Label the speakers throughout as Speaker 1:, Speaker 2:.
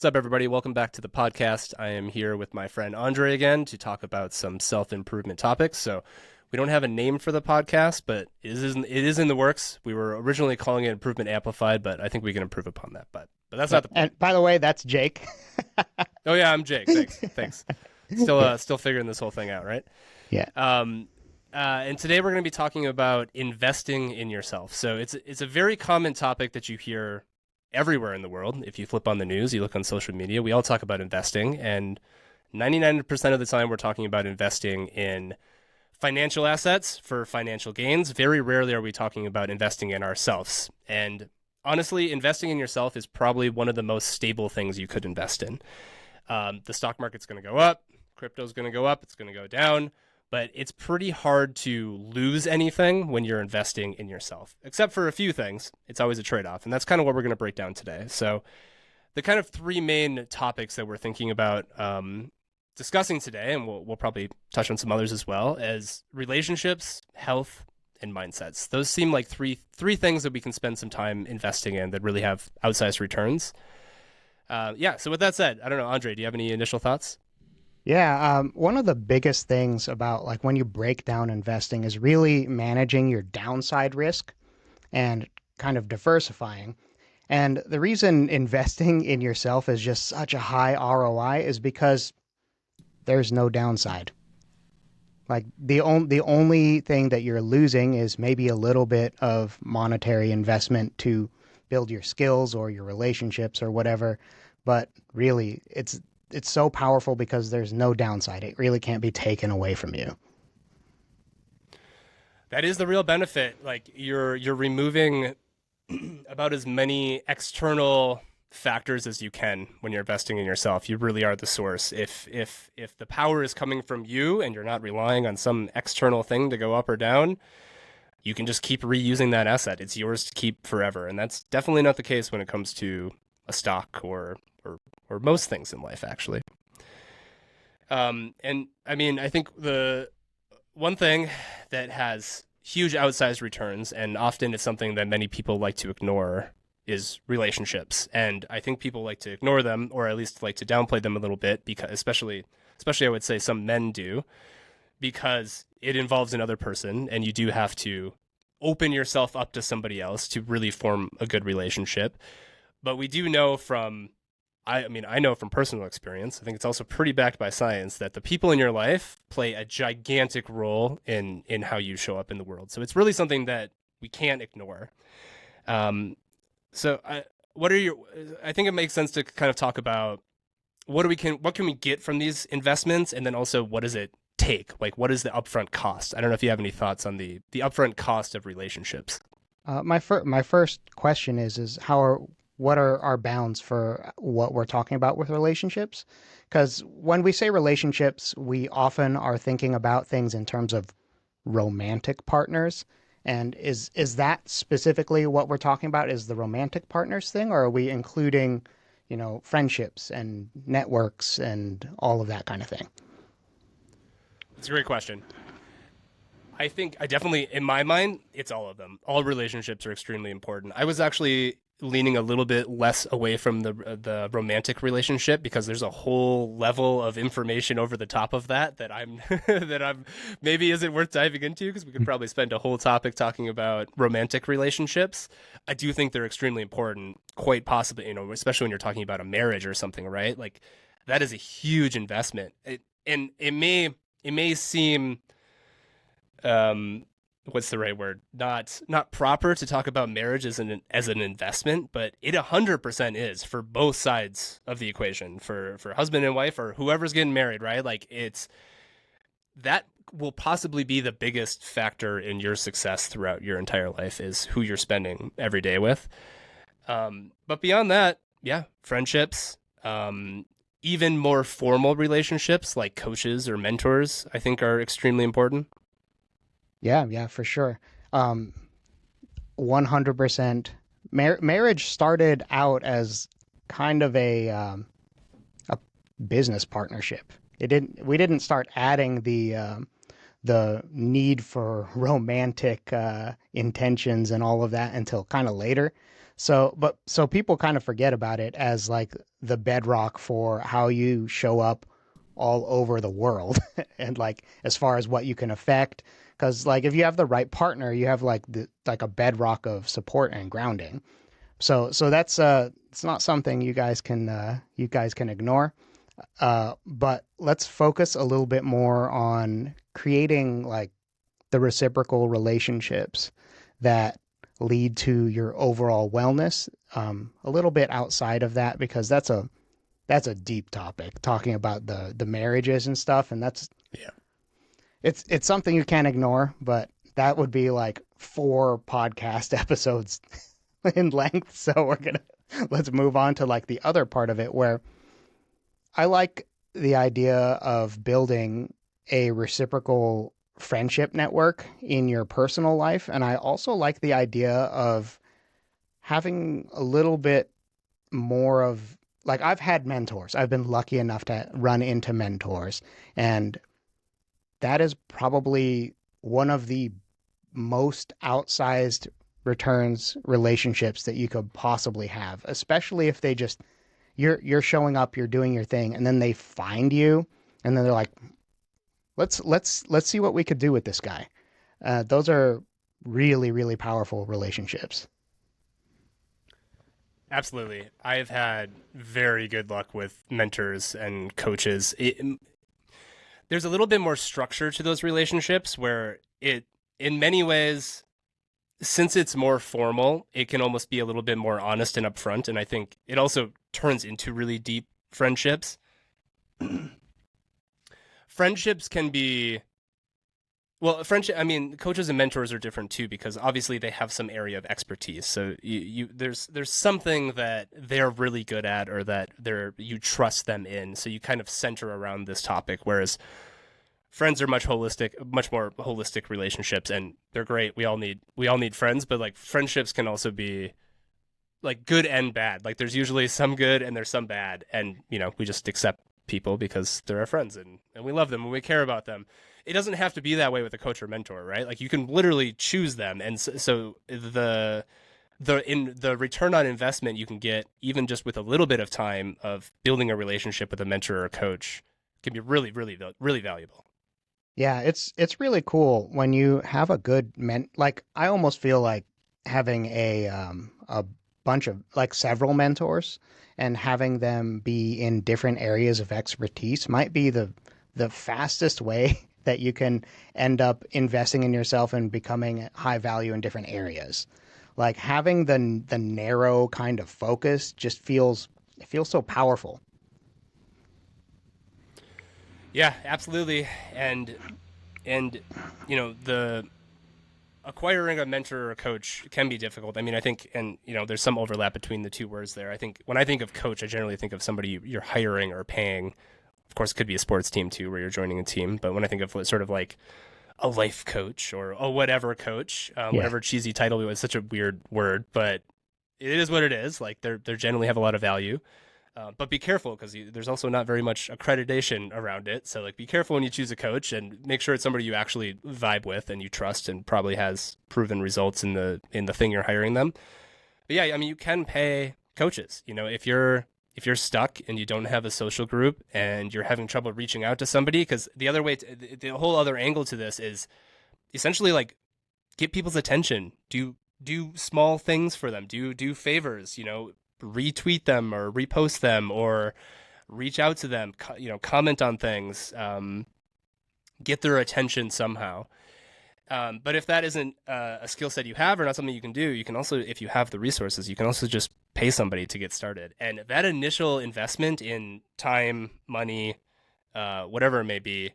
Speaker 1: What's up, everybody? Welcome back to the podcast. I am here with my friend Andre again to talk about some self-improvement topics. So we don't have a name for the podcast, but it is in the works. We were originally calling it Improvement Amplified, but I think we can improve upon that. But that's not the point.
Speaker 2: And by the way, that's Jake.
Speaker 1: Oh yeah, I'm Jake. Thanks. Still figuring this whole thing out, right?
Speaker 2: Yeah.
Speaker 1: And today we're going to be talking about investing in yourself. So it's a very common topic that you hear everywhere in the world. If you flip on the news, you look on social media, we all talk about investing, and 99% of the time we're talking about investing in financial assets for financial gains. Very rarely are we talking about investing in ourselves. And honestly, investing in yourself is probably one of the most stable things you could invest in. The stock market's going to go up, crypto's going to go up, it's going to go down, but it's pretty hard to lose anything when you're investing in yourself, except for a few things. It's always a trade-off, and that's kind of what we're going to break down today. So the kind of three main topics that we're thinking about discussing today, and we'll probably touch on some others as well, as relationships, health, and mindsets. Those seem like three things that we can spend some time investing in that really have outsized returns. So with that said, I don't know, Andre, do you have any initial thoughts?
Speaker 2: Yeah. One of the biggest things about like when you break down investing is really managing your downside risk and kind of diversifying. And the reason investing in yourself is just such a high ROI is because there's no downside. Like the only thing that you're losing is maybe a little bit of monetary investment to build your skills or your relationships or whatever. But really, it's so powerful because there's no downside. It really can't be taken away from you.
Speaker 1: That is the real benefit. Like you're removing about as many external factors as you can when you're investing in yourself. You really are the source. If the power is coming from you and you're not relying on some external thing to go up or down, you can just keep reusing that asset. It's yours to keep forever. And that's definitely not the case when it comes to a stock or most things in life, actually. And I mean, I think the one thing that has huge outsized returns, and often it's something that many people like to ignore, is relationships. And I think people like to ignore them, or at least like to downplay them a little bit, because especially I would say some men do, because it involves another person, and you do have to open yourself up to somebody else to really form a good relationship. But we do know I know from personal experience, I think it's also pretty backed by science, that the people in your life play a gigantic role in how you show up in the world. So it's really something that we can't ignore. I think it makes sense to kind of talk about what can we get from these investments, and then also what does it take? Like, what is the upfront cost? I don't know if you have any thoughts on the upfront cost of relationships.
Speaker 2: My first question is what are our bounds for what we're talking about with relationships? Because when we say relationships, we often are thinking about things in terms of romantic partners. And is that specifically what we're talking about, is the romantic partners thing, or are we including, friendships and networks and all of that kind of thing?
Speaker 1: It's a great question. I think in my mind, it's all of them. All relationships are extremely important. I was actually leaning a little bit less away from the romantic relationship, because there's a whole level of information over the top of that I'm maybe isn't worth diving into, because we could probably spend a whole topic talking about romantic relationships. I do think they're extremely important, quite possibly, especially when you're talking about a marriage or something, right? Like that is a huge investment. It may seem what's the right word? Not proper to talk about marriage as an investment, but it 100% is for both sides of the equation, for husband and wife or whoever's getting married, right? Like that will possibly be the biggest factor in your success throughout your entire life, is who you're spending every day with. But beyond that, yeah, friendships, even more formal relationships like coaches or mentors, I think are extremely important.
Speaker 2: Yeah, for sure. 100%. Marriage started out as kind of a business partnership. We didn't start adding the need for romantic intentions and all of that until kind of later. So people kind of forget about it as like the bedrock for how you show up all over the world and like as far as what you can affect. Because like if you have the right partner, you have like a bedrock of support and grounding. So that's it's not something you guys can ignore. But let's focus a little bit more on creating like the reciprocal relationships that lead to your overall wellness. A little bit outside of that because that's a deep topic talking about the marriages and stuff, and that's
Speaker 1: Yeah.
Speaker 2: it's something you can't ignore. But that would be like 4 podcast episodes in length. So let's move on to like the other part of it where I like the idea of building a reciprocal friendship network in your personal life. And I also like the idea of having a little bit more of like I've had mentors. I've been lucky enough to run into mentors. And that is probably one of the most outsized returns relationships that you could possibly have, especially if they just you're showing up, you're doing your thing, and then they find you, and then they're like, let's see what we could do with this guy. Those are really really powerful relationships.
Speaker 1: Absolutely. I've had very good luck with mentors and coaches. There's a little bit more structure to those relationships where in many ways, since it's more formal, it can almost be a little bit more honest and upfront. And I think it also turns into really deep friendships. Friendships can be, well, friendship, I mean, coaches and mentors are different too, because obviously they have some area of expertise. So there's something that they're really good at or that you trust them in. So you kind of center around this topic. Whereas friends are much more holistic relationships, and they're great. We all need friends, but like friendships can also be like good and bad. Like there's usually some good and there's some bad, and we just accept people because they're our friends and we love them and we care about them. It doesn't have to be that way with a coach or mentor, right? Like you can literally choose them, and so the return on investment you can get even just with a little bit of time of building a relationship with a mentor or a coach can be really really really valuable.
Speaker 2: Yeah, it's really cool when you have a good like I almost feel like having a bunch of like several mentors and having them be in different areas of expertise might be the fastest way that you can end up investing in yourself and becoming high value in different areas. Like having the narrow kind of focus just it feels so powerful.
Speaker 1: Yeah, absolutely. And the acquiring a mentor or a coach can be difficult. I mean, I think, and there's some overlap between the two words there. I think when I think of coach, I generally think of somebody you're hiring or paying. Of course, it could be a sports team too, where you're joining a team. But when I think of sort of like a life coach or a whatever coach,
Speaker 2: Yeah.
Speaker 1: whatever cheesy title, it's such a weird word, but it is what it is. Like they're generally have a lot of value. But be careful because there's also not very much accreditation around it. So like, be careful when you choose a coach and make sure it's somebody you actually vibe with and you trust and probably has proven results in the thing you're hiring them. But yeah, I mean, you can pay coaches. If you're stuck and you don't have a social group and you're having trouble reaching out to somebody, because the other way, the whole other angle to this is essentially like get people's attention. Do small things for them. Do favors. Retweet them or repost them or reach out to them, comment on things, get their attention somehow. But if that isn't a skill set you have or not something you can do, you can also, if you have the resources, you can also just pay somebody to get started. And that initial investment in time, money, whatever it may be,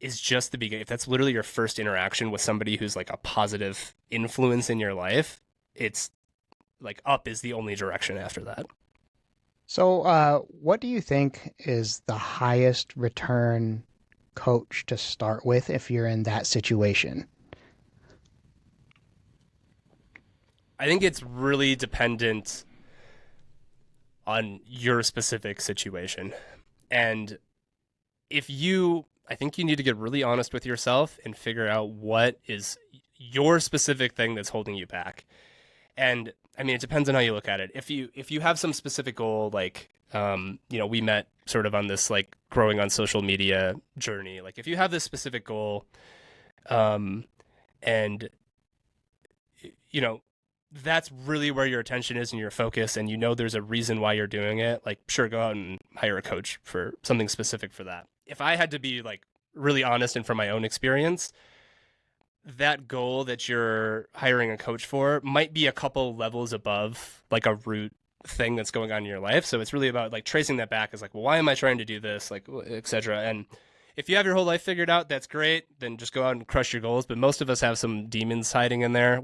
Speaker 1: is just the beginning. If that's literally your first interaction with somebody who's like a positive influence in your life, it's like up is the only direction after that.
Speaker 2: So, what do you think is the highest return coach to start with if you're in that situation?
Speaker 1: I think it's really dependent on your specific situation. And I think you need to get really honest with yourself and figure out what is your specific thing that's holding you back. And I mean, it depends on how you look at it. If you have some specific goal, like we met sort of on this like growing on social media journey. Like if you have this specific goal, um, and you know that's really where your attention is and your focus, and there's a reason why you're doing it. Like, sure, go out and hire a coach for something specific for that. If I had to be like really honest and from my own experience, that goal that you're hiring a coach for might be a couple levels above like a root thing that's going on in your life. So it's really about like tracing that back as like, well, why am I trying to do this? Like, etc. And if you have your whole life figured out, that's great. Then just go out and crush your goals. But most of us have some demons hiding in there.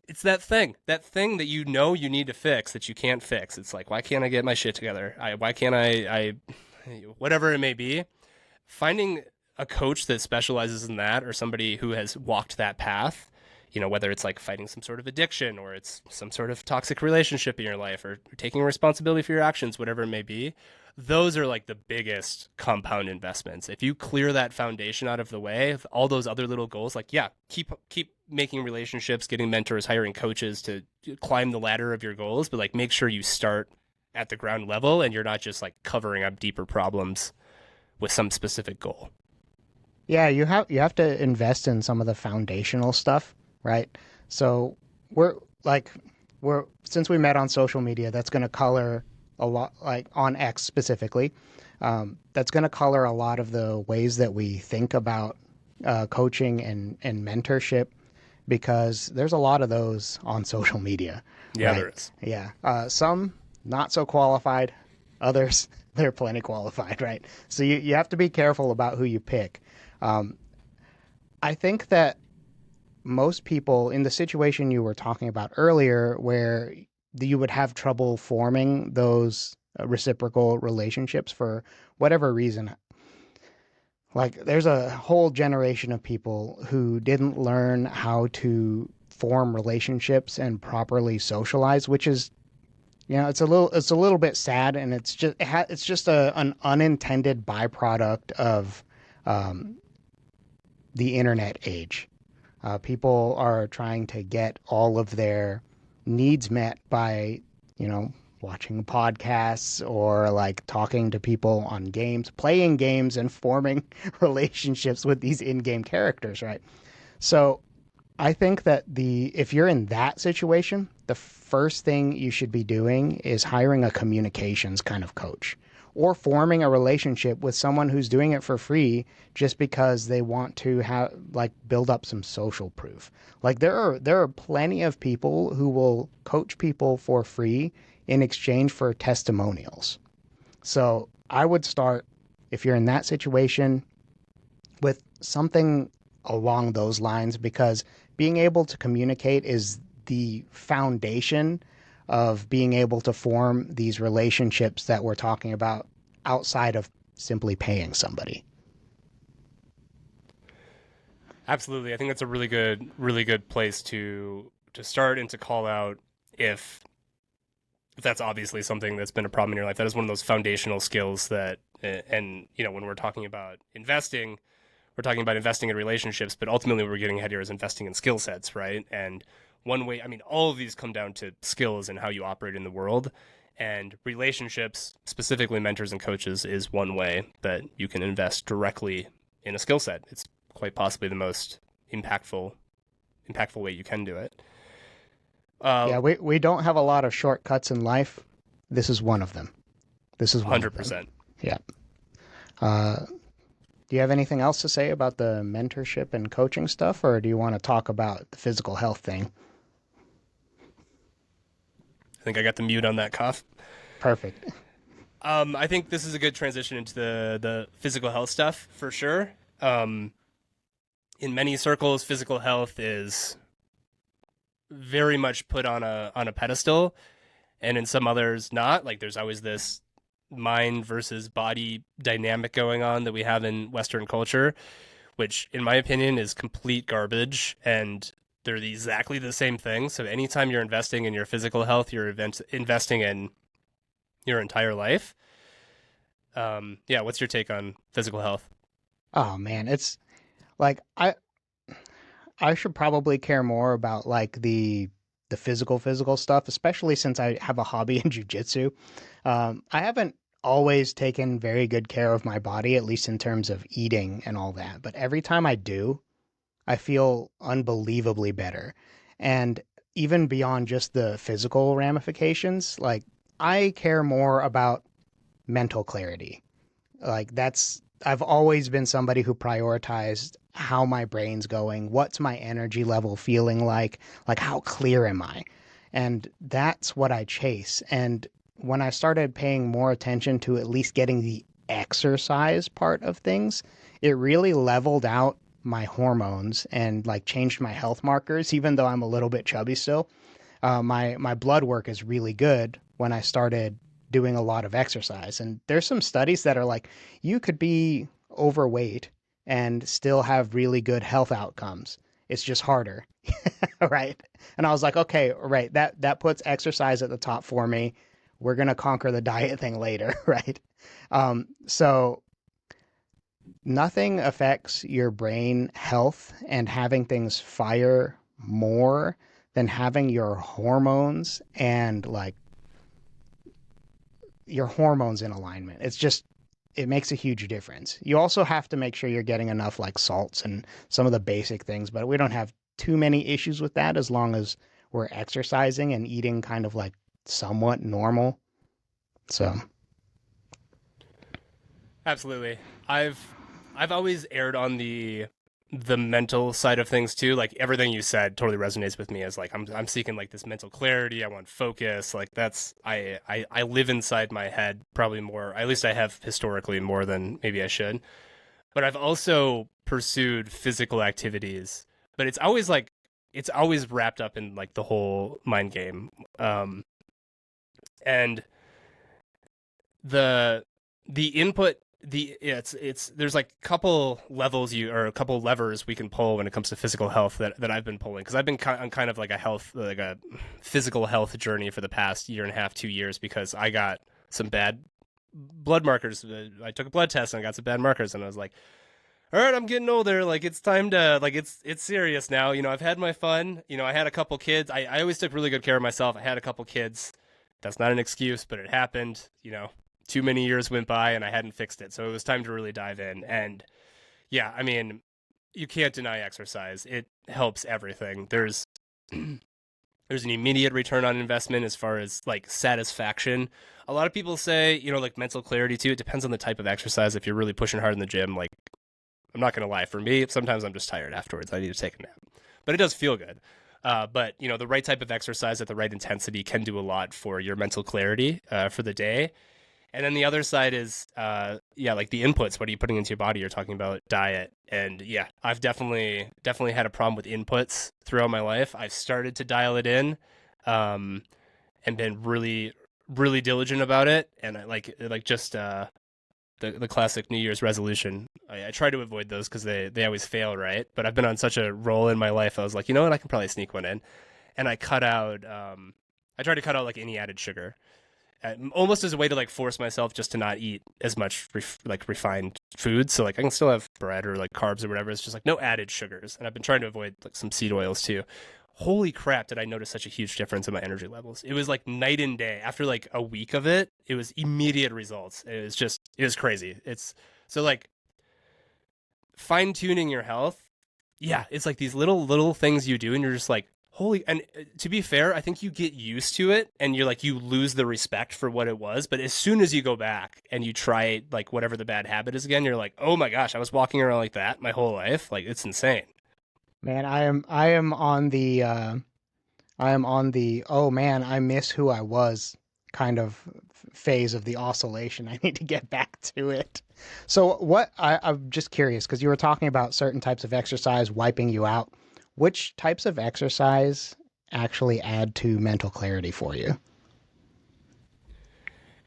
Speaker 1: It's that thing that you need to fix that you can't fix. It's like, why can't I get my shit together? Why can't I, whatever it may be. Finding a coach that specializes in that, or somebody who has walked that path, whether it's like fighting some sort of addiction or it's some sort of toxic relationship in your life or taking responsibility for your actions, whatever it may be, those are like the biggest compound investments. If you clear that foundation out of the way, all those other little goals, like, yeah, keep making relationships, getting mentors, hiring coaches to climb the ladder of your goals, but like make sure you start at the ground level and you're not just like covering up deeper problems with some specific goal.
Speaker 2: Yeah, you have to invest in some of the foundational stuff, right? So we're like we're since we met on social media, that's going to color a lot, like on X specifically. That's going to color a lot of the ways that we think about coaching and mentorship, because there's a lot of those on social media,
Speaker 1: Yeah,
Speaker 2: right?
Speaker 1: there is.
Speaker 2: Yeah, some not so qualified, others they're plenty qualified, right? So you have to be careful about who you pick. Um, I think that most people in the situation you were talking about earlier, where you would have trouble forming those reciprocal relationships for whatever reason, like there's a whole generation of people who didn't learn how to form relationships and properly socialize, which is, it's a little bit sad, and it's just an unintended byproduct of um, the internet age. People are trying to get all of their needs met by, you know, watching podcasts or like talking to people on games, playing games, and forming relationships with these in-game characters, right? So I think that the if you're in that situation, the first thing you should be doing is hiring a communications kind of coach, or forming a relationship with someone who's doing it for free just because they want to have like build up some social proof. Like there are plenty of people who will coach people for free in exchange for testimonials. So I would start, if you're in that situation, with something along those lines, because being able to communicate is the foundation of being able to form these relationships that we're talking about outside of simply paying somebody.
Speaker 1: Absolutely. I think that's a really good place to start and to call out if if that's obviously something that's been a problem in your life. That is one of those foundational skills that, and when we're talking about investing, we're talking about investing in relationships, but ultimately what we're getting ahead here is investing in skill sets, right? And one way, I mean, all of these come down to skills and how you operate in the world. And relationships, specifically mentors and coaches, is one way that you can invest directly in a skill set. It's quite possibly the most impactful way you can do it. Uh,
Speaker 2: Yeah, we don't have a lot of shortcuts in life. This is one of them. This is one of them.
Speaker 1: 100%.
Speaker 2: Yeah. Uh, do you have anything else to say about the mentorship and coaching stuff, or do you want to talk about the physical health thing?
Speaker 1: I think I got the mute on that cough.
Speaker 2: Perfect.
Speaker 1: I think this is a good transition into the physical health stuff for sure. Um, in many circles, physical health is very much put on a pedestal, and in some others not. Like there's always this mind versus body dynamic going on that we have in Western culture, which in my opinion is complete garbage, and they're exactly the same thing. So anytime you're investing in your physical health, you're investing in your entire life. Yeah, what's your take on physical health?
Speaker 2: Oh man, it's like I should probably care more about like the the physical stuff, especially since I have a hobby in jujitsu. I haven't always taken very good care of my body, at least in terms of eating and all that. But every time I do, I feel unbelievably better. And even beyond just the physical ramifications, like I care more about mental clarity. Like I've always been somebody who prioritized how my brain's going, what's my energy level feeling like how clear am I? And that's what I chase. And when I started paying more attention to at least getting the exercise part of things, it really leveled out my hormones and like changed my health markers, even though I'm a little bit chubby still. My blood work is really good when I started doing a lot of exercise. And there's some studies that are like you could be overweight and still have really good health outcomes. It's just harder, right? And I was like, okay, right, that puts exercise at the top for me. We're gonna conquer the diet thing later, right? So nothing affects your brain health and having things fire more than having your hormones and like your hormones in alignment. It's just it makes a huge difference. You also have to make sure you're getting enough like salts and some of the basic things, but we don't have too many issues with that as long as we're exercising and eating kind of like somewhat normal. So,
Speaker 1: Absolutely. I've always erred on the mental side of things too. Like everything you said totally resonates with me as like I'm seeking like this mental clarity. I want focus. Like that's I live inside my head probably more, at least I have historically more than maybe I should. But I've also pursued physical activities, but it's always wrapped up in like the whole mind game. And the the input the yeah, it's there's like a couple levels you or a couple levers we can pull when it comes to physical health that I've been pulling because I've been on kind of like a physical health journey for the past year and a half 2 years because I got some bad blood markers. I took a blood test and I got some bad markers and I was like, all right, I'm getting older. Like it's time to like it's serious now. I've had my fun. I had a couple kids. I always took really good care of myself. I had a couple kids. That's not an excuse, but it happened. Too many years went by and I hadn't fixed it. So it was time to really dive in. And yeah, I mean, you can't deny exercise. It helps everything. There's an immediate return on investment as far as like satisfaction. A lot of people say, like mental clarity too. It depends on the type of exercise. If you're really pushing hard in the gym, like I'm not going to lie, for me, sometimes I'm just tired afterwards. I need to take a nap. But it does feel good. But the right type of exercise at the right intensity can do a lot for your mental clarity for the day. And then the other side is, yeah, like the inputs. What are you putting into your body? You're talking about diet, and yeah, I've definitely had a problem with inputs throughout my life. I've started to dial it in, and been really, really diligent about it. And I like just the classic New Year's resolution. I try to avoid those because they always fail, right? But I've been on such a roll in my life. I was like, you know what? I can probably sneak one in, and I cut out. I try to cut out like any added sugar almost as a way to like force myself just to not eat as much like refined food. So like I can still have bread or like carbs or whatever. It's just like no added sugars. And I've been trying to avoid like some seed oils too. Holy crap, did I notice such a huge difference in my energy levels? It was like night and day. After like a week of it, it was immediate results. It was crazy. It's so like fine tuning your health. Yeah, it's like these little things you do, and you're just like, holy. And to be fair, I think you get used to it, and you lose the respect for what it was. But as soon as you go back and you try like whatever the bad habit is again, you're like, oh my gosh, I was walking around like that my whole life. Like it's insane.
Speaker 2: man, I am on the oh man, I miss who I was kind of phase of the oscillation. I need to get back to it. So I'm just curious because you were talking about certain types of exercise wiping you out. Which types of exercise actually add to mental clarity for you?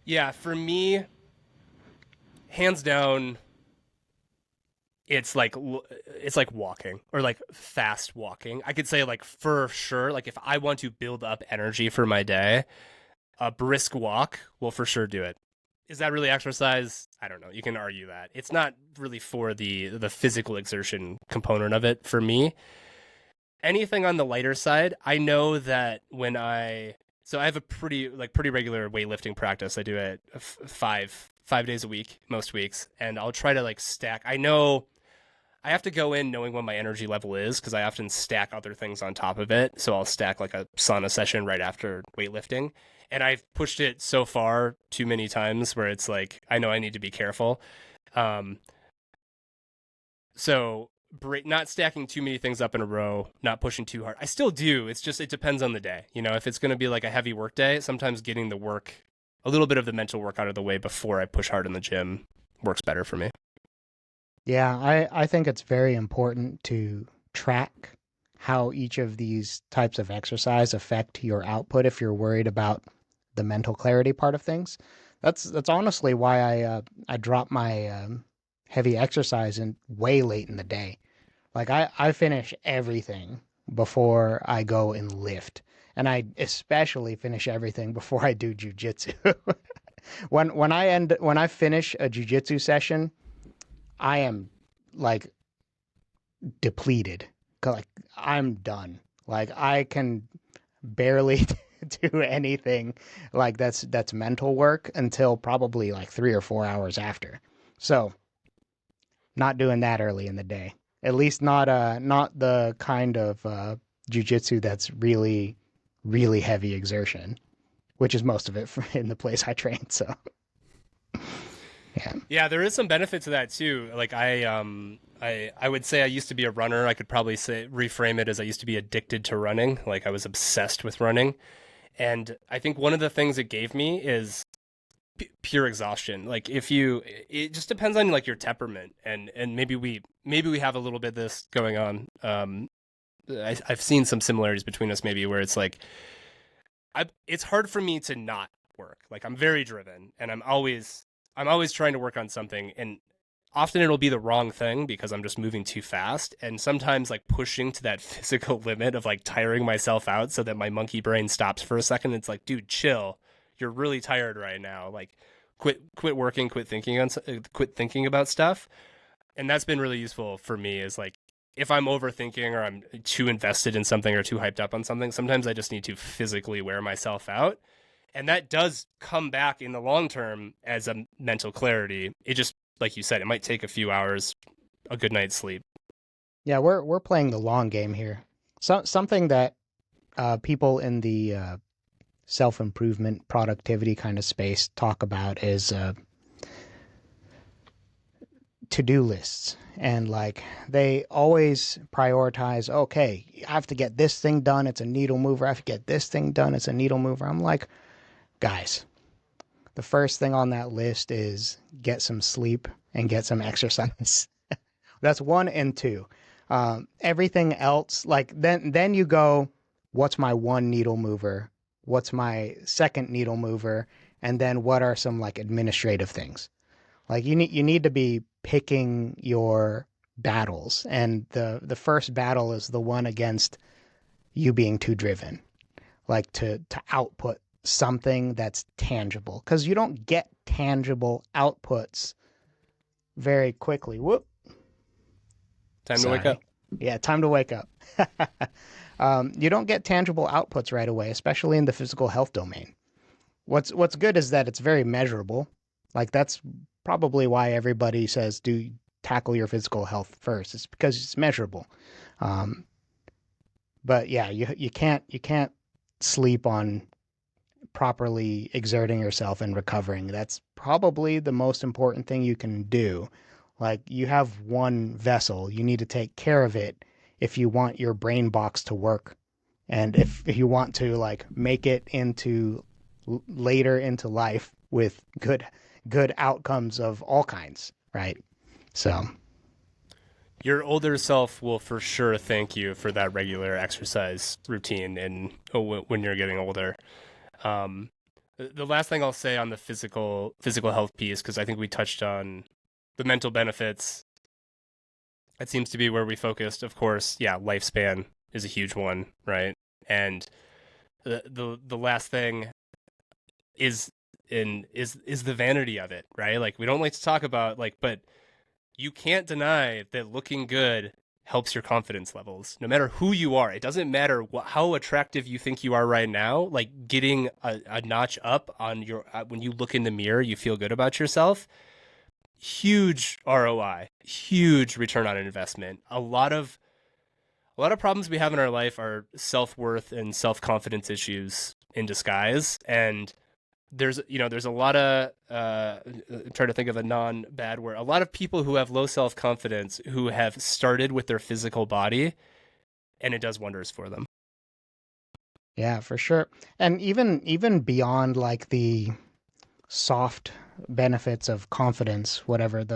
Speaker 1: Yeah, for me, hands down, it's like walking or like fast walking. I could say like for sure, like if I want to build up energy for my day, a brisk walk will for sure do it. Is that really exercise? I don't know. You can argue that. It's not really for the physical exertion component of it for me. anything on the lighter side. I know that when I have a pretty regular weightlifting practice. I do it 5 days a week most weeks, and I'll try to like stack. I know I have to go in knowing what my energy level is because I often stack other things on top of it. So I'll stack like a sauna session right after weightlifting. And I've pushed it so far too many times where it's like I know I need to be careful. Um, so not stacking too many things up in a row, not pushing too hard. I still do. It's just it depends on the day. If it's going to be like a heavy work day, sometimes getting the work, a little bit of the mental work out of the way before I push hard in the gym works better for me.
Speaker 2: Yeah, I think it's very important to track how each of these types of exercise affect your output if you're worried about the mental clarity part of things. That's honestly why I drop my heavy exercise in way late in the day. Like I finish everything before I go and lift. And I especially finish everything before I do jujitsu. When I finish a jujitsu session, I am like depleted. Like I'm done. Like I can barely do anything like that's mental work until probably like 3 or 4 hours after. So not doing that early in the day. At least not the kind of jujitsu that's really heavy exertion, which is most of it in the place I train. So yeah.
Speaker 1: Yeah, there is some benefit to that too. Like I would say I used to be a runner. I could probably say reframe it as I used to be addicted to running. Like I was obsessed with running. And I think one of the things it gave me is pure exhaustion. Like it just depends on like your temperament, and maybe we have a little bit of this going on. I've seen some similarities between us, maybe where it's like it's hard for me to not work. Like I'm very driven, and I'm always trying to work on something, and often it'll be the wrong thing because I'm just moving too fast. And sometimes like pushing to that physical limit of like tiring myself out so that my monkey brain stops for a second. It's like, dude, chill. You're really tired right now. Like quit working, quit thinking about stuff. And that's been really useful for me is like, if I'm overthinking or I'm too invested in something or too hyped up on something, sometimes I just need to physically wear myself out. And that does come back in the long term as a mental clarity. It just, like you said, it might take a few hours, a good night's sleep.
Speaker 2: Yeah, we're playing the long game here. Something that people in the self improvement, productivity kind of space talk about is to do lists. And like they always prioritize, okay, I have to get this thing done. It's a needle mover. I have to get this thing done. It's a needle mover. I'm like, guys, the first thing on that list is get some sleep and get some exercise. That's one and two. Everything else, like then you go, what's my one needle mover? What's my second needle mover? And then what are some like administrative things? Like you need to be picking your battles, and the first battle is the one against you being too driven, like to output something that's tangible, because you don't get tangible outputs very quickly. Whoop.
Speaker 1: Time to wake
Speaker 2: Sorry.
Speaker 1: up.
Speaker 2: Yeah, time to wake up. You don't get tangible outputs right away, especially in the physical health domain. What's good is that it's very measurable. Like that's probably why everybody says do tackle your physical health first. It's because it's measurable. Um, but yeah, you can't sleep on properly exerting yourself and recovering. That's probably the most important thing you can do. Like you have one vessel, you need to take care of it if you want your brain box to work, and if you want to like make it into later into life with good outcomes of all kinds, right? So
Speaker 1: Your older self will for sure thank you for that regular exercise routine and when you're getting older. Um, the last thing I'll say on the physical health piece, because I think we touched on the mental benefits. That seems to be where we focused. Of course, yeah, lifespan is a huge one, right? And the last thing is is the vanity of it, right? Like we don't like to talk about like, but you can't deny that looking good helps your confidence levels. No matter who you are, it doesn't matter how attractive you think you are right now. Like getting a notch up on your when you look in the mirror, you feel good about yourself. Huge ROI, huge return on investment. A lot of problems we have in our life are self-worth and self-confidence issues in disguise, and there's a lot of try to think of a non-bad word, a lot of people who have low self-confidence who have started with their physical body, and it does wonders for them.
Speaker 2: Yeah, for sure. And even beyond like the soft benefits of confidence, whatever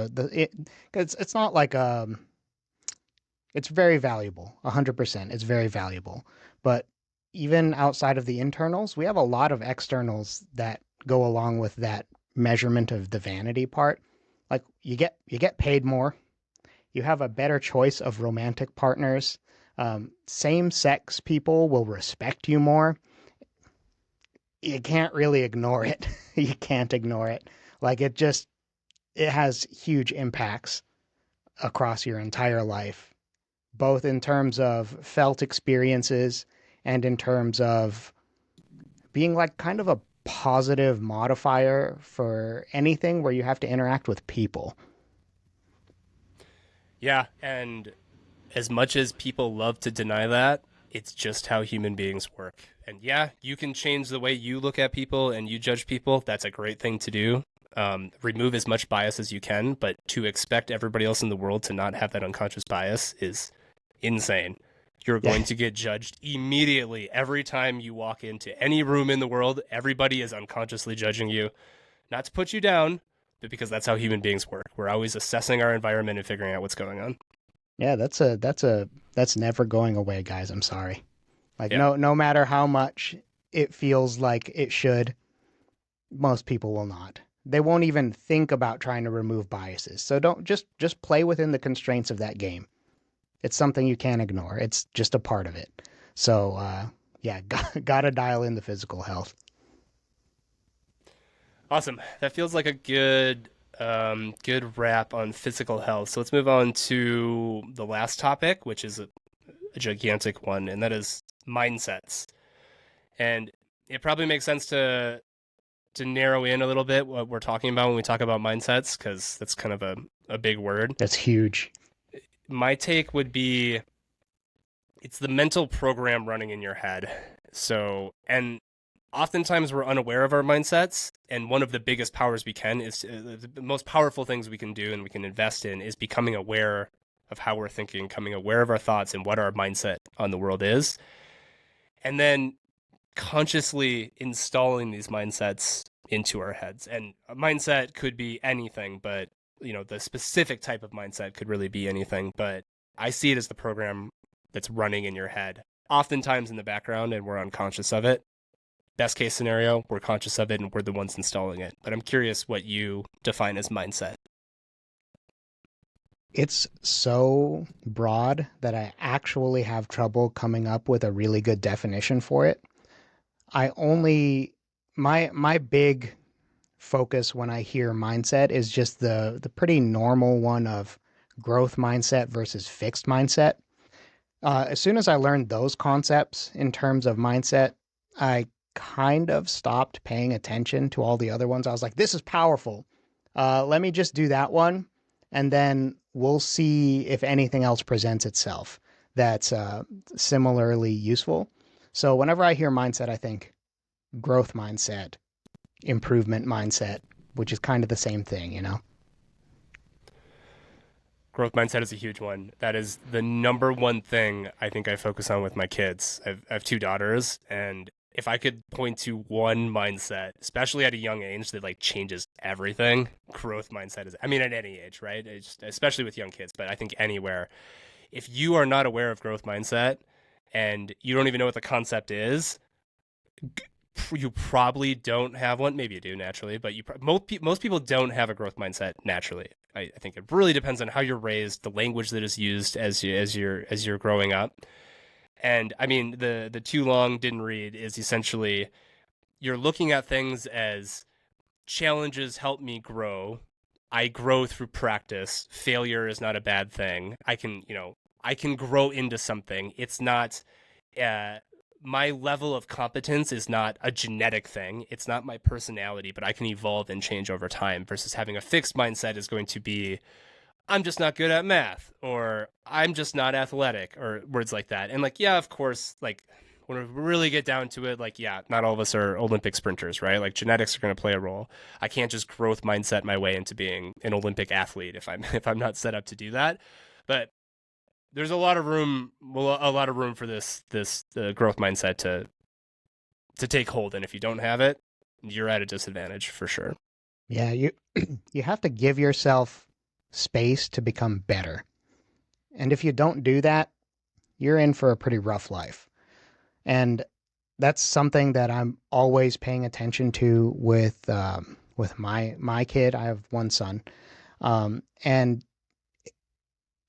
Speaker 2: it's not like it's very valuable, 100%. It's very valuable. But even outside of the internals, we have a lot of externals that go along with that measurement of the vanity part. Like you get paid more, you have a better choice of romantic partners. Same sex people will respect you more. You can't really ignore it. You can't ignore it. Like it has huge impacts across your entire life, both in terms of felt experiences and in terms of being like kind of a positive modifier for anything where you have to interact with people.
Speaker 1: Yeah, and as much as people love to deny that, it's just how human beings work. And yeah, you can change the way you look at people and you judge people. That's a great thing to do. Remove as much bias as you can, but to expect everybody else in the world to not have that unconscious bias is insane. You're
Speaker 2: Yeah,
Speaker 1: going to get judged immediately every time you walk into any room in the world. Everybody is unconsciously judging you, not to put you down, but because that's how human beings work. We're always assessing our environment and figuring out what's going on.
Speaker 2: yeah, that's never going away, guys. I'm sorry. Like
Speaker 1: Yeah.
Speaker 2: no matter how much it feels like it should, most people will not. They won't even think about trying to remove biases. So don't just play within the constraints of that game. It's something you can't ignore. It's just a part of it. So yeah, gotta dial in the physical health.
Speaker 1: Awesome. That feels like a good wrap on physical health. So let's move on to the last topic, which is a gigantic one, and that is mindsets. And it probably makes sense to narrow in a little bit what we're talking about when we talk about mindsets, because that's kind of a big word.
Speaker 2: That's huge.
Speaker 1: My take would be it's the mental program running in your head. So, and oftentimes we're unaware of our mindsets. And one of the biggest powers we can is the most powerful things we can do and we can invest in is becoming aware of how we're thinking, becoming aware of our thoughts and what our mindset on the world is. And then consciously installing these mindsets into our heads. And a mindset could be anything, but the specific type of mindset could really be anything. But I see it as the program that's running in your head, oftentimes in the background, and we're unconscious of it. Best case scenario, we're conscious of it and we're the ones installing it. But I'm curious what you define as mindset.
Speaker 2: It's so broad that I actually have trouble coming up with a really good definition for it. I only my big focus when I hear mindset is just the pretty normal one of growth mindset versus fixed mindset. As soon as I learned those concepts in terms of mindset, I kind of stopped paying attention to all the other ones. I was like, this is powerful. Let me just do that one, and then we'll see if anything else presents itself that's similarly useful. So whenever I hear mindset, I think growth mindset, improvement mindset, which is kind of the same thing, you know?
Speaker 1: Growth mindset is a huge one. That is the number one thing I think I focus on with my kids. I have two daughters, and if I could point to one mindset, especially at a young age, that like changes everything, growth mindset is. I mean, at any age, right? Especially with young kids, but I think anywhere. If you are not aware of growth mindset and you don't even know what the concept is, you probably don't have one. Maybe you do naturally, but most people don't have a growth mindset naturally. I think it really depends on how you're raised, the language that is used as you're growing up. And I mean, the too long didn't read is essentially you're looking at things as challenges help me grow. I grow through practice. Failure is not a bad thing. I can grow into something. It's not uh, my level of competence is not a genetic thing. It's not my personality, but I can evolve and change over time versus having a fixed mindset is going to be I'm just not good at math or I'm just not athletic or words like that. And like, yeah, of course, like when we really get down to it, like, yeah, not all of us are Olympic sprinters, right? Like genetics are going to play a role. I can't just growth mindset my way into being an Olympic athlete if I'm if I'm not set up to do that. But there's a lot of room, well, a lot of room for this growth mindset to take hold. And if you don't have it, you're at a disadvantage for sure.
Speaker 2: Yeah, you you have to give yourself space to become better. And if you don't do that, you're in for a pretty rough life. And that's something that I'm always paying attention to with my kid. I have one son, and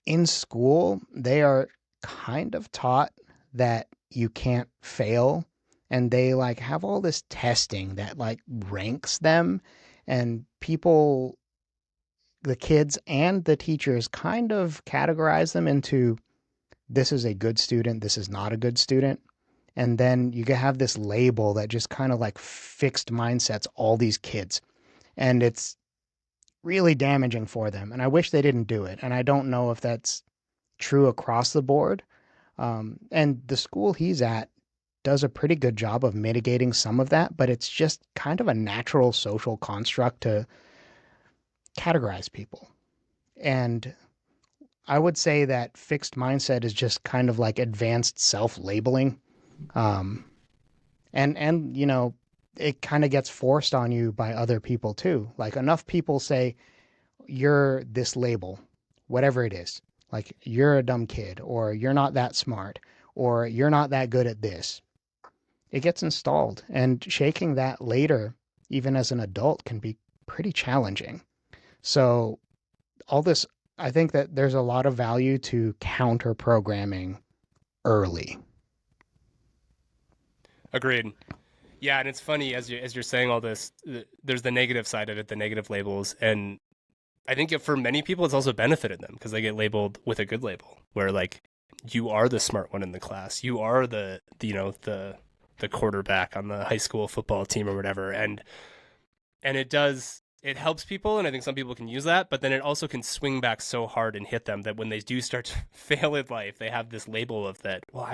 Speaker 2: in school they are kind of taught that you can't fail, and they like have all this testing that like ranks them, and people, the kids and the teachers, kind of categorize them into this is a good student, this is not a good student. And then you have this label that just kind of like fixed mindsets all these kids. And it's really damaging for them. And I wish they didn't do it. And I don't know if that's true across the board. And the school he's at does a pretty good job of mitigating some of that, but it's just kind of a natural social construct to categorize people. And I would say that fixed mindset is just kind of like advanced self-labeling. Um, and you know, it kind of gets forced on you by other people too. Like enough people say you're this label, whatever it is. Like you're a dumb kid, or you're not that smart, or you're not that good at this. It gets installed, and shaking that later, even as an adult, can be pretty challenging. So all this, I think that there's a lot of value to counter programming early.
Speaker 1: Agreed. Yeah, and it's funny as you're saying all this, there's the negative side of it, the negative labels, and I think for many people it's also benefited them because they get labeled with a good label, where like you are the smart one in the class, you are the quarterback on the high school football team or whatever, and it helps people, and I think some people can use that, but then it also can swing back so hard and hit them that when they do start to fail in life, they have this label of that, well,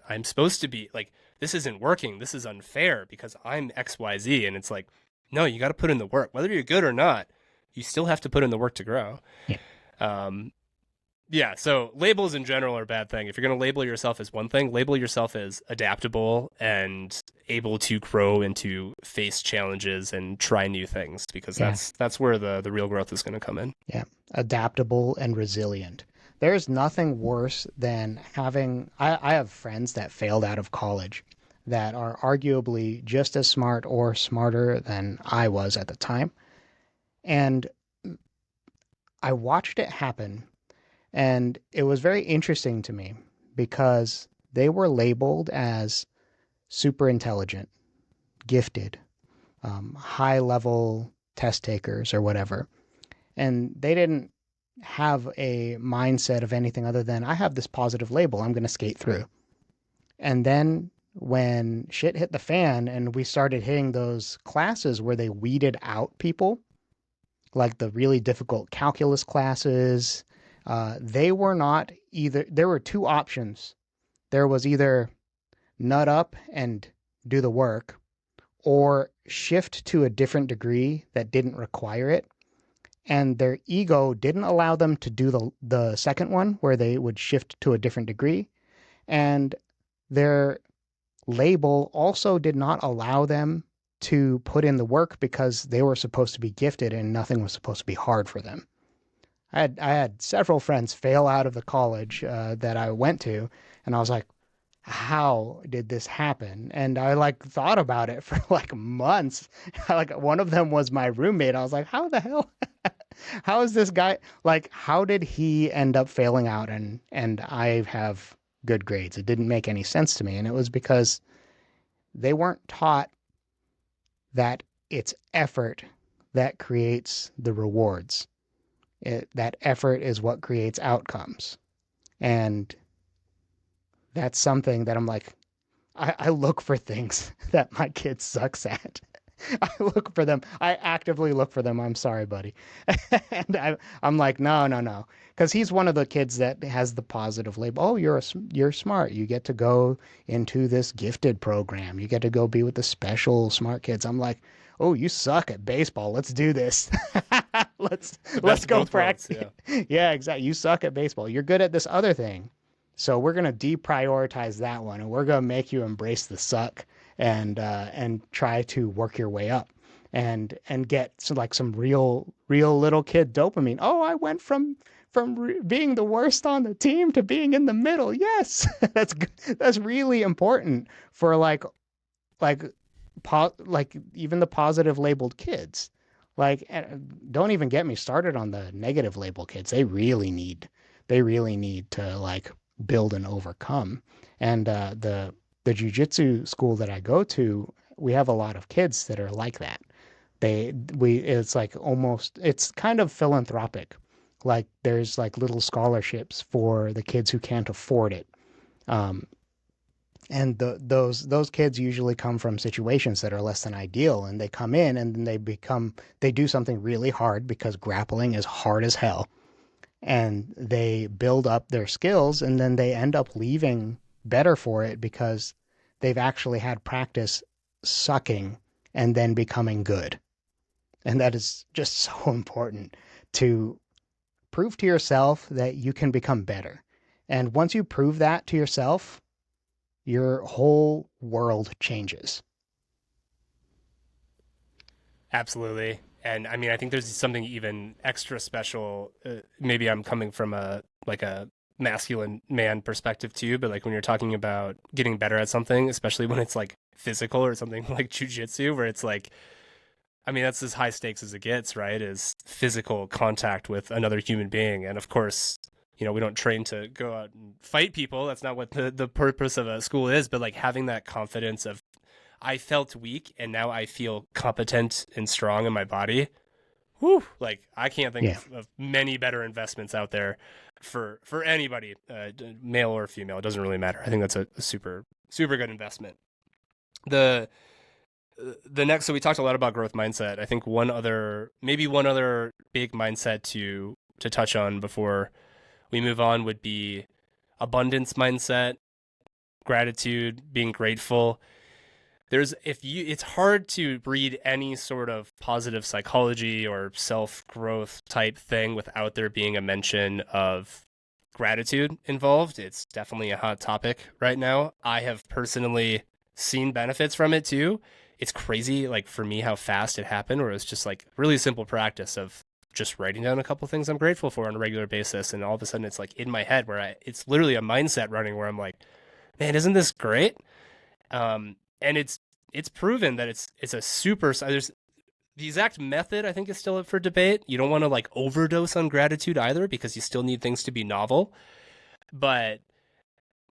Speaker 1: I'm supposed to be like, this isn't working, this is unfair because I'm XYZ, and it's like, no, you got to put in the work, whether you're good or not, you still have to put in the work to grow.
Speaker 2: Yeah.
Speaker 1: Um, yeah, so labels in general are a bad thing. If you're going to label yourself as one thing, label yourself as adaptable and able to grow and to face challenges and try new things because
Speaker 2: Yeah.
Speaker 1: that's where the real growth is going to come in.
Speaker 2: Yeah. Adaptable and resilient. There's nothing worse than having, I have friends that failed out of college that are arguably just as smart or smarter than I was at the time. And I watched it happen. And it was very interesting to me because they were labeled as super intelligent, gifted, high level test takers, or whatever. And they didn't have a mindset of anything other than, I have this positive label, I'm going to skate through. And then when shit hit the fan and we started hitting those classes where they weeded out people, like the really difficult calculus classes, they were not either. There were two options. There was either nut up and do the work, or shift to a different degree that didn't require it. And their ego didn't allow them to do the second one, where they would shift to a different degree. And their label also did not allow them to put in the work because they were supposed to be gifted and nothing was supposed to be hard for them. I had several friends fail out of the college that I went to, and I was like, how did this happen? And I like thought about it for like months. Like one of them was my roommate. I was like, how the hell? How is this guy, like, how did he end up failing out and I have good grades? It didn't make any sense to me, and it was because they weren't taught that it's effort that creates the rewards. That effort is what creates outcomes. And that's something that I'm like, I look for things that my kid sucks at. I look for them. I actively look for them. I'm sorry, buddy. And I'm like, no, no, no. Because he's one of the kids that has the positive label. Oh, you're smart. You get to go into this gifted program. You get to go be with the special smart kids. I'm like, oh, you suck at baseball. Let's do this. let's
Speaker 1: It's the best
Speaker 2: let's
Speaker 1: of
Speaker 2: go
Speaker 1: both worlds.
Speaker 2: practice.
Speaker 1: Yeah.
Speaker 2: Yeah, exactly. You suck at baseball. You're good at this other thing. So we're gonna deprioritize that one, and we're gonna make you embrace the suck and try to work your way up and get some real little kid dopamine. Oh, I went from being the worst on the team to being in the middle. Yes, that's really important for like like even the positive labeled kids. Like, don't even get me started on the negative label kids. They really need to like build and overcome. And the jujitsu school that I go to, we have a lot of kids that are like that. It's like almost, it's kind of philanthropic. Like there's like little scholarships for the kids who can't afford it. Um, and those kids usually come from situations that are less than ideal, and they come in and then they do something really hard because grappling is hard as hell, and they build up their skills, and then they end up leaving better for it because they've actually had practice sucking and then becoming good. And that is just so important to prove to yourself that you can become better. And once you prove that to yourself, your whole world changes.
Speaker 1: Absolutely. And I mean, I think there's something even extra special. Maybe I'm coming from a masculine man perspective too, but like when you're talking about getting better at something, especially when it's like physical or something like jujitsu, where it's like, I mean, that's as high stakes as it gets, right? Is physical contact with another human being. And of course, we don't train to go out and fight people. That's not what the purpose of a school is, but like having that confidence of, I felt weak and now I feel competent and strong in my body. Whew, like I can't think
Speaker 2: Yeah.
Speaker 1: of many better investments out there for anybody, male or female. It doesn't really matter. I think that's a super super good investment. The the next, so we talked a lot about growth mindset. I think one other big mindset to touch on before we move on would be abundance mindset, gratitude, being grateful. It's hard to read any sort of positive psychology or self-growth type thing without there being a mention of gratitude involved. It's definitely a hot topic right now. I have personally seen benefits from it too. It's crazy, like for me, how fast it happened, where it was just like really simple practice of just writing down a couple things I'm grateful for on a regular basis, and all of a sudden it's like in my head it's literally a mindset running where I'm like, man, isn't this great? And it's proven that it's a super. There's the exact method, I think, is still up for debate. You don't want to like overdose on gratitude either, because you still need things to be novel. But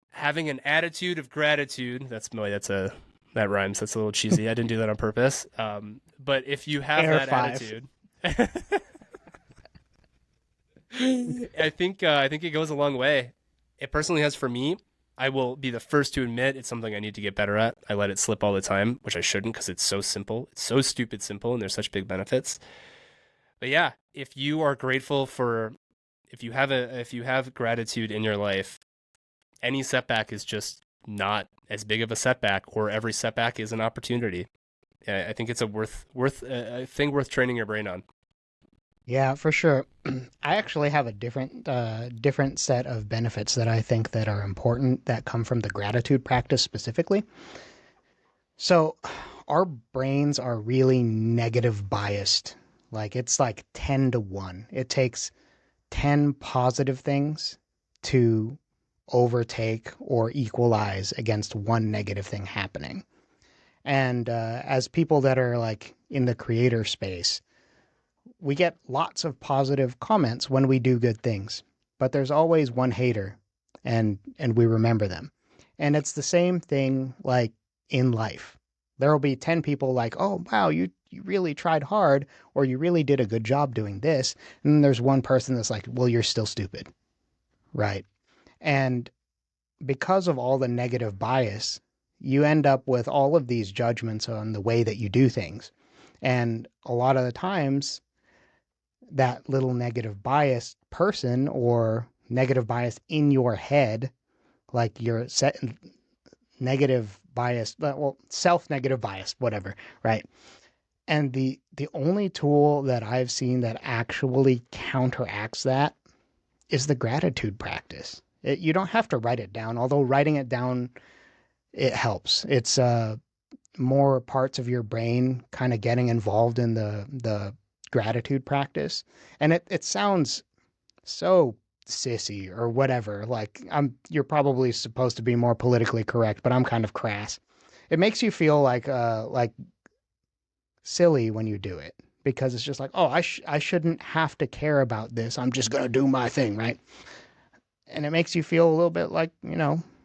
Speaker 1: having an attitude of gratitude, that rhymes. That's a little cheesy. I didn't do that on purpose. But if you have
Speaker 2: Air
Speaker 1: that
Speaker 2: five.
Speaker 1: attitude, I think it goes a long way. It personally has for me. I will be the first to admit it's something I need to get better at. I let it slip all the time, which I shouldn't, because it's so simple. It's so stupid simple, and there's such big benefits. But yeah, if you are grateful for, if you have gratitude in your life, any setback is just not as big of a setback, or every setback is an opportunity. I think it's a thing worth training your brain on.
Speaker 2: Yeah, for sure. I actually have a different set of benefits that I think that are important that come from the gratitude practice specifically. So, our brains are really negative biased. Like it's like 10 to 1. It takes 10 positive things to overtake or equalize against one negative thing happening. And as people that are like in the creator space, we get lots of positive comments when we do good things, but there's always one hater, and we remember them. And it's the same thing like in life. There will be 10 people like, "Oh, wow, you really tried hard, or you really did a good job doing this." And then there's one person that's like, "Well, you're still stupid." Right? And because of all the negative bias, you end up with all of these judgments on the way that you do things. And a lot of the times, that little negative bias person or negative bias in your head, like your set negative bias, well, self negative bias, whatever, right? And the only tool that I've seen that actually counteracts that is the gratitude practice. You don't have to write it down, although writing it down it helps. It's more parts of your brain kind of getting involved in the gratitude practice, and it sounds so sissy or whatever. Like you're probably supposed to be more politically correct, but I'm kind of crass. It makes you feel like silly when you do it because it's just like, oh, I shouldn't have to care about this. I'm just gonna do my thing, right? And it makes you feel a little bit like,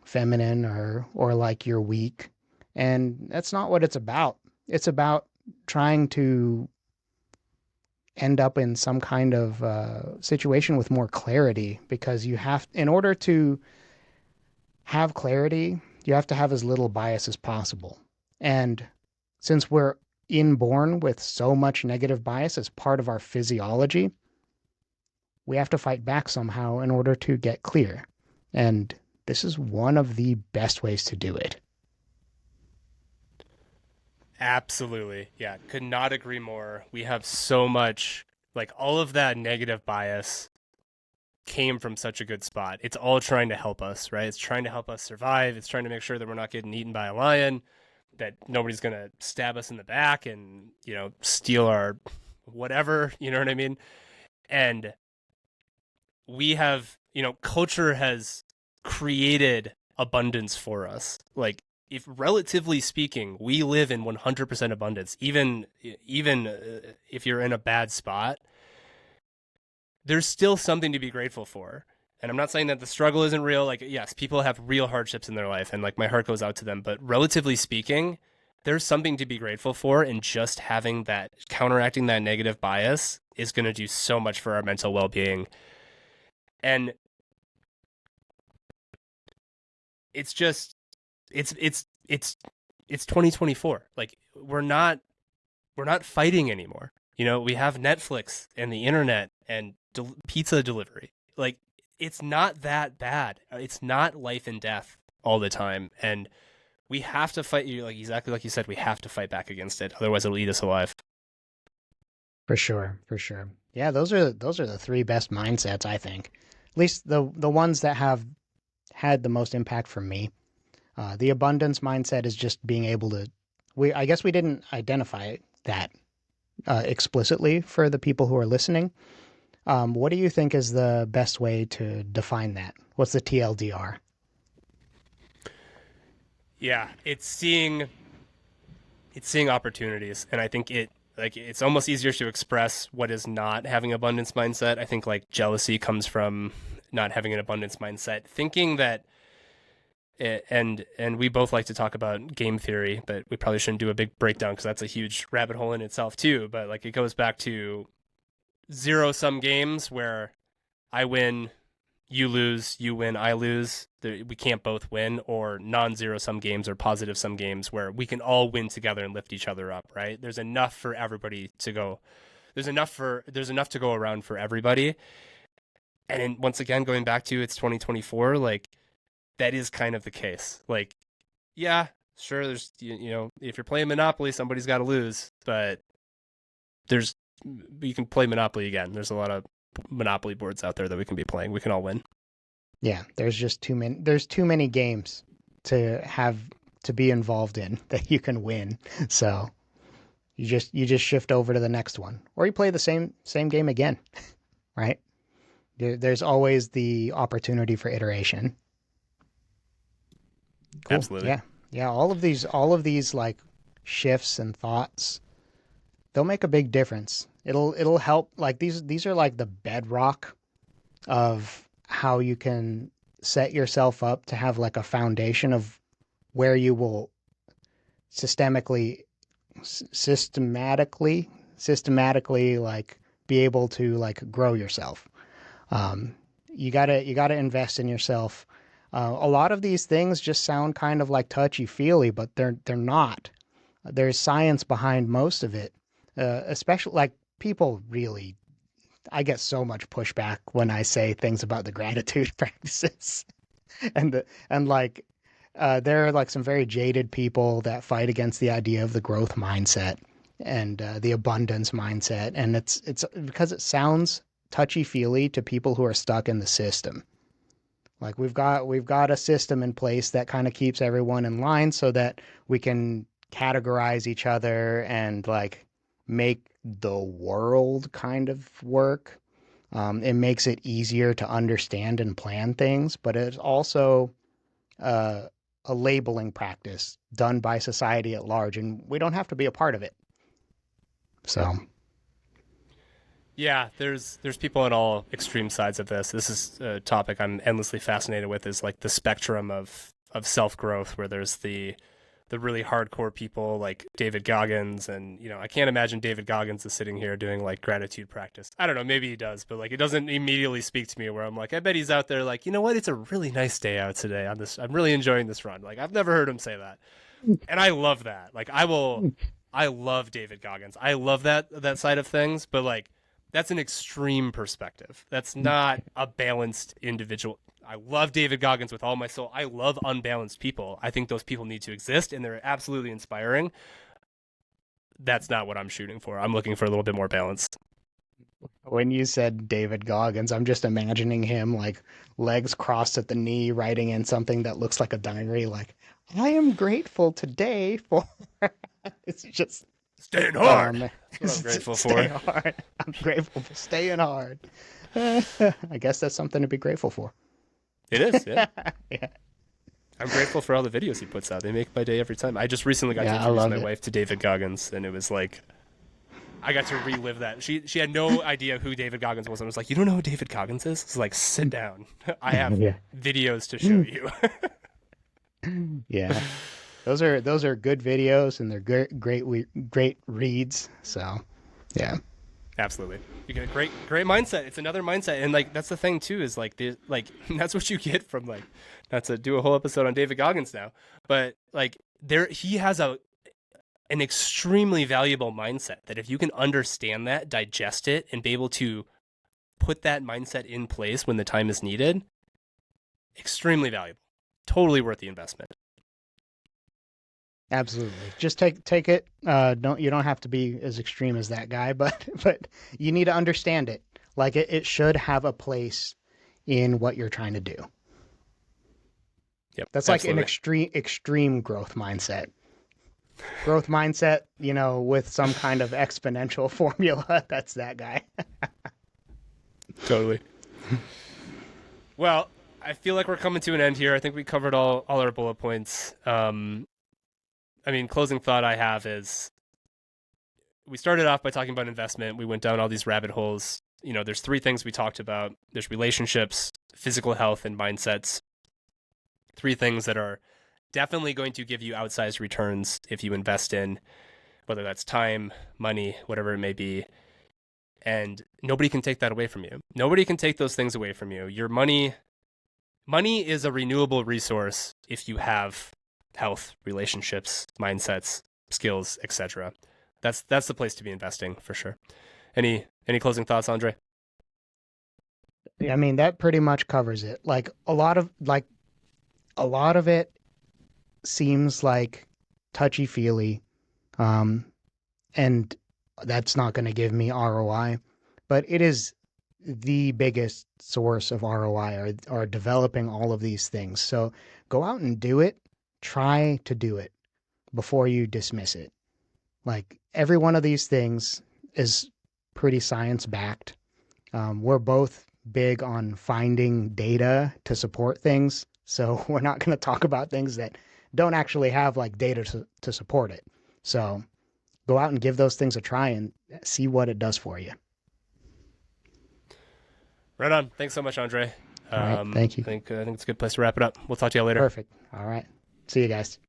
Speaker 2: feminine or like you're weak. And that's not what it's about. It's about trying to end up in some kind of situation with more clarity because in order to have clarity, you have to have as little bias as possible. And since we're inborn with so much negative bias as part of our physiology, we have to fight back somehow in order to get clear. And this is one of the best ways to do it.
Speaker 1: Absolutely. Yeah, could not agree more. We have so much, like all of that negative bias came from such a good spot. It's all trying to help us, right? It's trying to help us survive. It's trying to make sure that we're not getting eaten by a lion, that nobody's going to stab us in the back and, steal our whatever, you know what I mean? And we have, culture has created abundance for us. Like, if relatively speaking, we live in 100% abundance, even if you're in a bad spot, there's still something to be grateful for. And I'm not saying that the struggle isn't real. Like, yes, people have real hardships in their life, and like my heart goes out to them. But relatively speaking, there's something to be grateful for, and just having that, counteracting that negative bias is going to do so much for our mental well-being. And it's just, it's 2024. Like, we're not fighting anymore. We have Netflix and the internet and pizza delivery. Like, it's not that bad. It's not life and death all the time. And we have to fight, like exactly like you said, we have to fight back against it. Otherwise it'll eat us alive.
Speaker 2: For sure, for sure. Yeah, those are the three best mindsets, I think. At least the ones that have had the most impact for me. The abundance mindset is just being able to. I guess we didn't identify that explicitly for the people who are listening. What do you think is the best way to define that? What's the TLDR?
Speaker 1: Yeah, it's seeing opportunities, and I think it's almost easier to express what is not having abundance mindset. I think like jealousy comes from not having an abundance mindset, thinking that and we both like to talk about game theory, but we probably shouldn't do a big breakdown because that's a huge rabbit hole in itself too. But like it goes back to zero sum games where I win, you lose, you win, I lose. We can't both win, or non-zero sum games or positive sum games where we can all win together and lift each other up, right? There's enough for everybody to go. There's enough to go around for everybody. And once again, going back to it's 2024, like that is kind of the case. Like, yeah, sure, there's if you're playing Monopoly, somebody's got to lose, but there's you can play Monopoly again. There's a lot of Monopoly boards out there that we can be playing. We can all win.
Speaker 2: Yeah, there's just too many. There's too many games to be involved in that you can win. So you just shift over to the next one, or you play the same game again, right? There's always the opportunity for iteration. Cool.
Speaker 1: Absolutely.
Speaker 2: Yeah. Yeah. All of these like shifts and thoughts, they'll make a big difference. It'll help. Like these are like the bedrock of how you can set yourself up to have like a foundation of where you will systemically systematically like be able to like grow yourself. Um, you gotta invest in yourself. A lot of these things just sound kind of like touchy feely, but they're not. There's science behind most of it. Especially like people really, I get so much pushback when I say things about the gratitude practices, and like there are like some very jaded people that fight against the idea of the growth mindset and the abundance mindset, and it's because it sounds touchy feely to people who are stuck in the system. Like we've got a system in place that kind of keeps everyone in line so that we can categorize each other and like make the world kind of work. It makes it easier to understand and plan things, but it's also uh, a labeling practice done by society at large, and we don't have to be a part of it. So,
Speaker 1: Yeah, there's people on all extreme sides of this. This is a topic I'm endlessly fascinated with, is like the spectrum of self growth, where there's the really hardcore people like David Goggins, and I can't imagine David Goggins is sitting here doing like gratitude practice. I don't know, maybe he does, but like it doesn't immediately speak to me, where I'm like, I bet he's out there like, you know what, it's a really nice day out today on this. I'm really enjoying this run. Like I've never heard him say that. And I love that. Like I love David Goggins. I love that side of things, but like that's an extreme perspective. That's not a balanced individual. I love David Goggins with all my soul. I love unbalanced people. I think those people need to exist, and they're absolutely inspiring. That's not what I'm shooting for. I'm looking for a little bit more balance.
Speaker 2: when you said David Goggins, I'm just imagining him like legs crossed at the knee, writing in something that looks like a diary, like, I am grateful today for. It's just,
Speaker 1: Staying
Speaker 2: oh
Speaker 1: hard.
Speaker 2: man,
Speaker 1: That's what I'm grateful
Speaker 2: stay
Speaker 1: for.
Speaker 2: hard. I'm grateful for staying hard. I guess that's something to be grateful for.
Speaker 1: It is, yeah.
Speaker 2: Yeah,
Speaker 1: I'm grateful for all the videos he puts out. They make my day every time. I just recently got to
Speaker 2: yeah, I
Speaker 1: introduce
Speaker 2: love
Speaker 1: my
Speaker 2: it.
Speaker 1: wife to David Goggins, and it was like I got to relive that. She had no idea who David Goggins was. I was like, you don't know who David Goggins is? It's like, sit down. I have
Speaker 2: Yeah,
Speaker 1: videos to show you.
Speaker 2: yeah. Those are good videos and they're great reads. So, yeah.
Speaker 1: Absolutely. You get a great mindset. It's another mindset. And like that's the thing too, is like that's what you get from like, not to do a whole episode on David Goggins now, but like he has an extremely valuable mindset that if you can understand that, digest it, and be able to put that mindset in place when the time is needed, extremely valuable. Totally worth the investment.
Speaker 2: Absolutely. Just take it. Don't you don't have to be as extreme as that guy, but but you need to understand it. Like it should have a place in what you're trying to do.
Speaker 1: Yep,
Speaker 2: That's like an
Speaker 1: absolutely.
Speaker 2: extreme growth mindset. Growth mindset, with some kind of exponential formula. That's that guy.
Speaker 1: Totally. Well, I feel like we're coming to an end here. I think we covered all our bullet points. I mean, closing thought I have is we started off by talking about investment. We went down all these rabbit holes. There's three things we talked about. There's relationships, physical health, and mindsets. Three things that are definitely going to give you outsized returns if you invest in, whether that's time, money, whatever it may be. And nobody can take that away from you. Nobody can take those things away from you. Your money is a renewable resource if you have health, relationships, mindsets, skills, etc. That's the place to be investing for sure. Any closing thoughts, Andre?
Speaker 2: I mean, that pretty much covers it. Like a lot of it seems like touchy feely, um, and that's not going to give me ROI, but it is the biggest source of ROI are developing all of these things. So go out and do it. Try to do it before you dismiss it. Like every one of these things is pretty science backed. We're both big on finding data to support things. So we're not going to talk about things that don't actually have like data to support it. So go out and give those things a try and see what it does for you.
Speaker 1: Right on. Thanks so much, Andre.
Speaker 2: All right. Thank you.
Speaker 1: I think it's a good place to wrap it up. We'll talk to you later.
Speaker 2: Perfect. All right. See you guys.